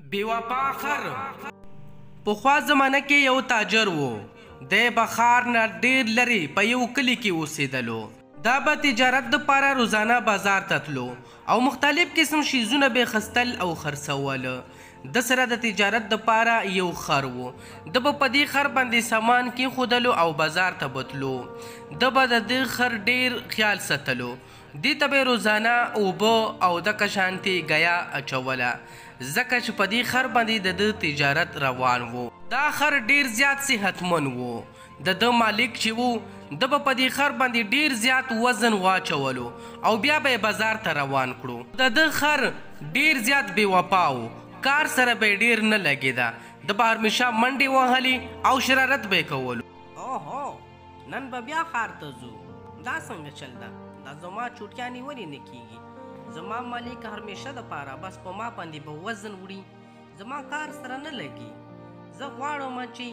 بیوفا خر پخوا زمانه کې یو تاجر و. دی به ښار نه ډېر لرې په یو کلي کې اوسېدلو. دا به تجارت دپاره روزانه بازار ته تلو او مختلف قسم شیزونه به خستل او خرڅول. د سره د تجارت دپاره یو خر و. د به په دې خر باندې سامان کېښودلو او بازار ته بتلو. د به د دې خر ډېر خیال ساتلو. دې ته به روزانه اوبه او دکه شانتې ګیا اچوله، ځکه چې په دې خر باندې د ده تجارت روان و. دا خر ډېر زیات صحتمن و. د ده مالک چې و د به په دې خر باندې ډېر زیات وزن واچولو او بیا به یې بازار ته روان کړو. د ده خر ډېر زیات بېوفا و. کار سره به یې ډېر نه لګېده. د به همیشه منډې وهلې او شرارت به یې کولو. اوهو نن به بیا ښار ته ځو. دا څنګه چل ده؟ دا زما چوټیانې ولې نه کېږي؟ زما مالک همیشه دپاره بس په ما باندې به وزن وړي. زما کار سره نه لګي. زه غواړم چې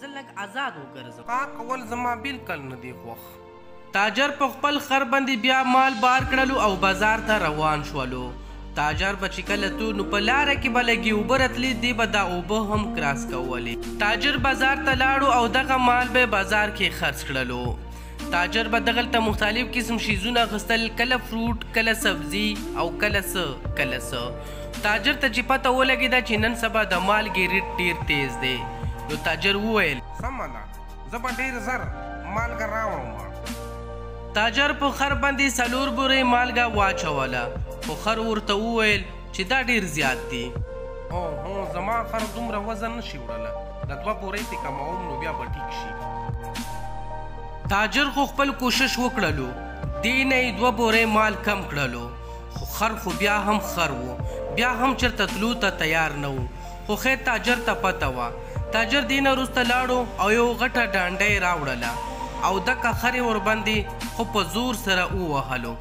زه لږ آزاد وګرځم. کار کول زما بلکل نه دی خوښ. تاجر په خپل خر باندې بیا مال بار کړلو او بازار ته روان شولو. تاجر به چې کله تو نو په لاره کې به لږې اوبه راتلې، دی به دا اوبه هم کراس کولې. تاجر بازار ته لاړو او دغه مال به بازار کې خرڅ کړلو. تاجر به دغلته مختلف قسم شیزونه اخیستل، کله فروټ، کله سبزي او کله څه کله څه. تاجر ته چې پته ولګېده چې نن سبا د مالګې ریټ ډېر تیز دی، نو تاجر وویل سمه ده، زه به ډېر زر مالګه راوړم. تاجر په خر باندې 4 بورې مالګه واچوله، خو خر ورته وویل چې دا ډېر زیات دی. اوهو زما خر دومره وزن نشي وړلی، د 2 بورې تې کموم نو بیا به ټیک شي. تاجر خو خپل کوشش وکړلو، دې نه یې 2 بورې مال کم کړلو، خو خر خو بیا هم خر و، بیا هم چېرته تلو ته تیار نه و. خو خیر تاجر ته پته وه. تاجر دې نه وروسته لاړو او یو غټه ډانډه یې راوړله او دکه خر یې ورباندې خو په زور سره ووهلو.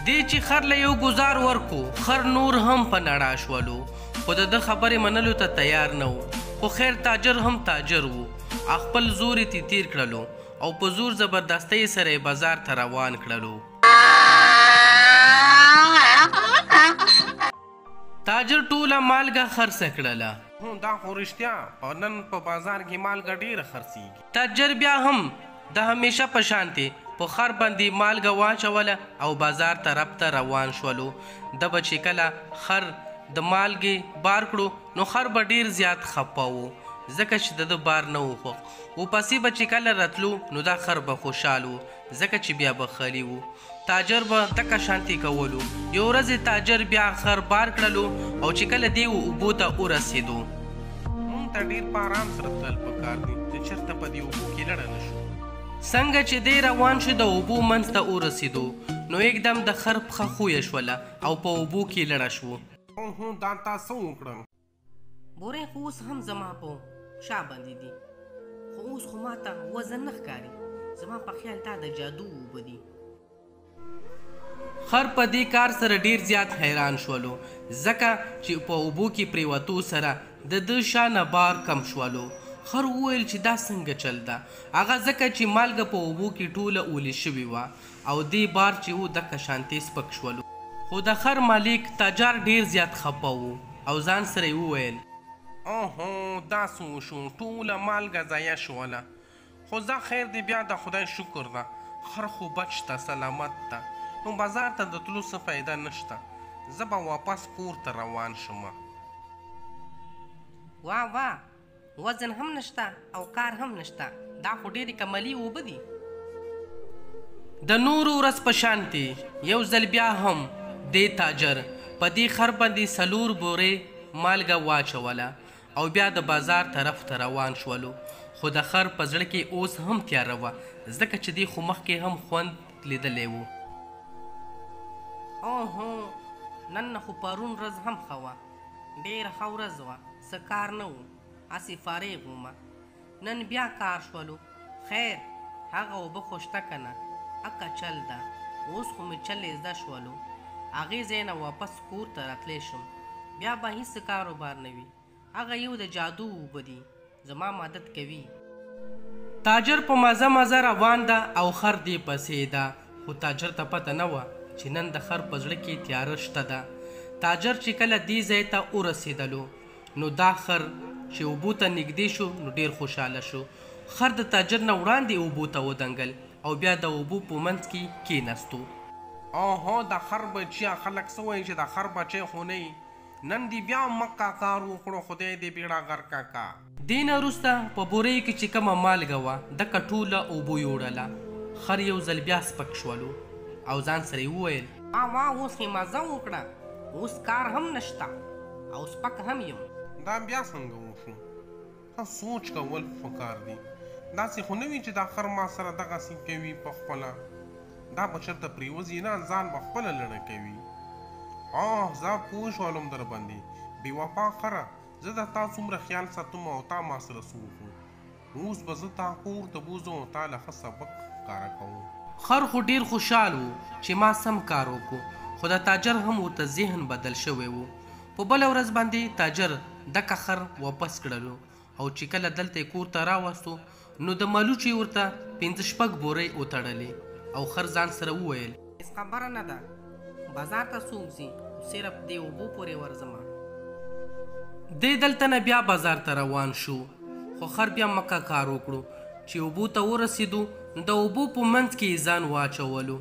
دې چې خر له یو ګزار ورکو، خر نور هم په نړا شولو، خو د ده خبرې منلو ته تیار نه و. خو خیر تاجر هم تاجر و، خپل زور یې تیر کړلو او په زور زبردستۍ سره یې بازار ته روان کړلو. تاجر ټوله مالګه خرڅه کړله. دا خو رښتیا نن په بازار کې مالګه ډېره خرڅېږي. تاجر بیا هم د همیشه په شانتې په خر باندې مالګه واچوله او بازار طرف ته روان شولو. د به چې کله خر د مالګې بار کړو نو خر به ډېر زیات خفه و، ځکه چې د ده بار نه و خوښ. ورپسې به چې کله راتلو نو دا خر به خوشحال و، ځکه چې بیا به خالي و. تاجر به دکه شانتې کولو. یو ورځ تاجر بیا خر بار کړلو او چې کله دی اوبو ته ورسېدو. مونږ ته ډېر په ارام سره تلل پکار دي چې چېرته په دې اوبو کې لړه نه شو. څنګه چې دی روان شو د اوبو منځ ته ورسېدو نو یکدم د خر پښه خویه شوله او په اوبو کې لړه شو. دا تا څه وکړم؟ بورې خو اوس هم زما په شا باندې دي، خو اوس خو ماته وزن نه ښکاري. زما په خیال دا د جادو اوبه دي. خر په دې کار سره ډېر زیات حیران شولو، ځکه چې په اوبو کې پرېوتو سره د ده شا نه بار کم شولو. خر وویل چې دا څنګه چل ده؟ هغه ځکه چې مالګه په اوبو کې ټوله اولی شوې وه او دې بار چې و دکه شانتې سپک شولو. خو د خر مالک تاجر ډېر زیات خفه و او ځان سره یې وویل اوهو دا څه وشو، ټوله مالګه ضایع شوله. خو زه خیر دی بیا د خدای شکر ده، خر خو بچ ته سلامت ده، نو بازار ته د تلو څه فایده نشته، زه به واپس کور ته روان شم. واه وزن هم نشته او کار هم نشته، دا خو ډېرې کمالي اوبه دي. د نورو ورځ په شانتې یو ځل بیا هم دې تاجر په دې خر باندې 4 بورې مالګه واچوله او بیا د بازار طرف ته روان شولو. خو د خر په زړه کې اوس هم تیاره وه، ځکه چې دی خو مخکې هم خوند لیدلی و. اوهو نن خو پرون ورځ هم ښه وه، ډېره ښه ورځ وه، څه کار نه و، هسې فارغ ومه. نن بیا کار شولو. خیر هغه اوبه خو شته که نه، اکه چل ده، اوس خو مې چل زده شولو. هغې ځای نه واپس کور ته راتلی شم، بیا به هېڅ کاروبار نه وي. هغه یو د جادو اوبه دي، زما مدد کوي. تاجر په مزه مزه روان ده او خر دې پسې ده، خو تاجر ته پته نه وه چې نن د خر په زړه کې تیاره شته ده. تاجر چې کله دې ځای ته ورسېدلو نو دا خر چې اوبو ته نږدې شو نو ډیر خوشحاله شو. خر د تاجر نه وړاندې اوبو ته ودنګل او بیا د اوبو په منځ کې کېناستو. اوهو د خر بچیا خلک څه وایي چې د خر بچی خو نه یي، نن دې بیا مکه کار وکړو، خدای دې بیړه غرقه کا. دې نه وروسته په بورۍ کې چې کومه مالګه وه دکه ټوله اوبو یوړله. خر یو ځل بیا سپک شولو او ځان سره یې وویل وا اوس یې مزه وکړه، اوس کار هم نشته او سپک هم یم. دا بیا څنګه وشو؟ سوچ کول پکار دي. داسې خو نه وي چې دا خر ما سره دغسې کوي په خپله. دا به چېرته پرېوځي نه، ځان به خپله لړه کوي. زه پوه شولم در باندې بې وفا خره، زه د تا څومره خیال ساتم او تا ما سره څه وکړو. اوس به زه تا کور ته بوځم او تا له ښه سبق ښکاره کوم. خر خو ډیر خوشحال و چې ما سم کار وکړو، خو د تاجر هم ورته ذهن بدل شوی و. په بله ورځ باندې تاجر دکه خر واپس کړلو او چې کله دلته یې کور ته راوستو نو د ملوچې ورته 5-6 بورۍ وتړلې او خر ځان سره وویل هېڅ خبره نه ده، بازار ته څوک ځي، صرف دې اوبو پورې ورځمه. دې دلته نه بیا بازار ته روان شو، خو خر بیا مکه کار وکړو. چې اوبو ته ورسېدو نو د اوبو په منځ کې یې ځان واچولو،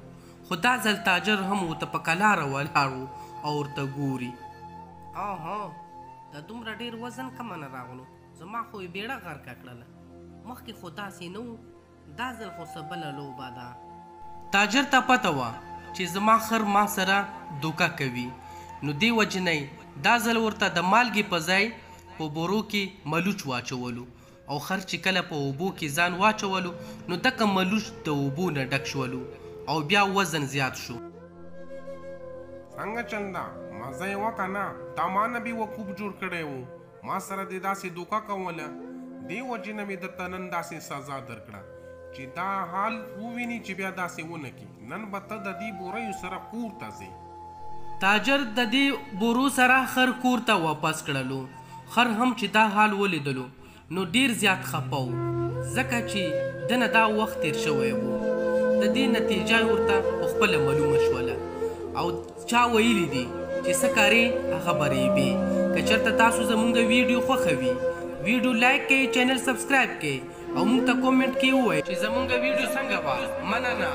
خو دا ځل تاجر هم ورته په کلاره ولاړ و او ورته ګوري. د دومره ډېر وزن کمه نه راغلو، زما خو یې بیړه غرقه کړله، مخکې خو داسې نه و، دا ځل خو څه بله لوبه ده. تاجر ته پته وه چې زما خر ما سره دوکه کوي، نو دې وجې نه دا ځل ورته د مالګې په ځای په بورو کې ملوچ واچولو او خر چې کله په اوبو کې ځان واچولو نو دکه ملوچ د اوبو نه ډک شولو او بیا وزن زیات شو. څنګه چنده مزه یې وکړه نه، تا ما نه بې وقوف جوړ کړی و، ما سره دې داسې دوکه کوله، دې وجې نه مې درته نن داسې سزا درکړه چې دا حال وویني چې بیا داسې ونه کړي. نن به ته د دې بوریو سره کور ته ځې. تاجر د دې بورو سره خر کور ته واپس کړلو. خر هم چې دا حال ولیدلو نو ډیر زیات خپه و، ځکه چې دنه دا وخت تیر شوی و. د دې نتیجه ورته په خپله معلومه شوله او چا ویلي دي چې څه کارې هغه بریبې. که چېرته تاسو زموږ ویډیو خوښوي، ویډیو لایک کړئ، چینل سبسکرایب کړئ او موږ ته کومنټ کې ووایئ چې زموږ ویډیو څنګه وه. مننه.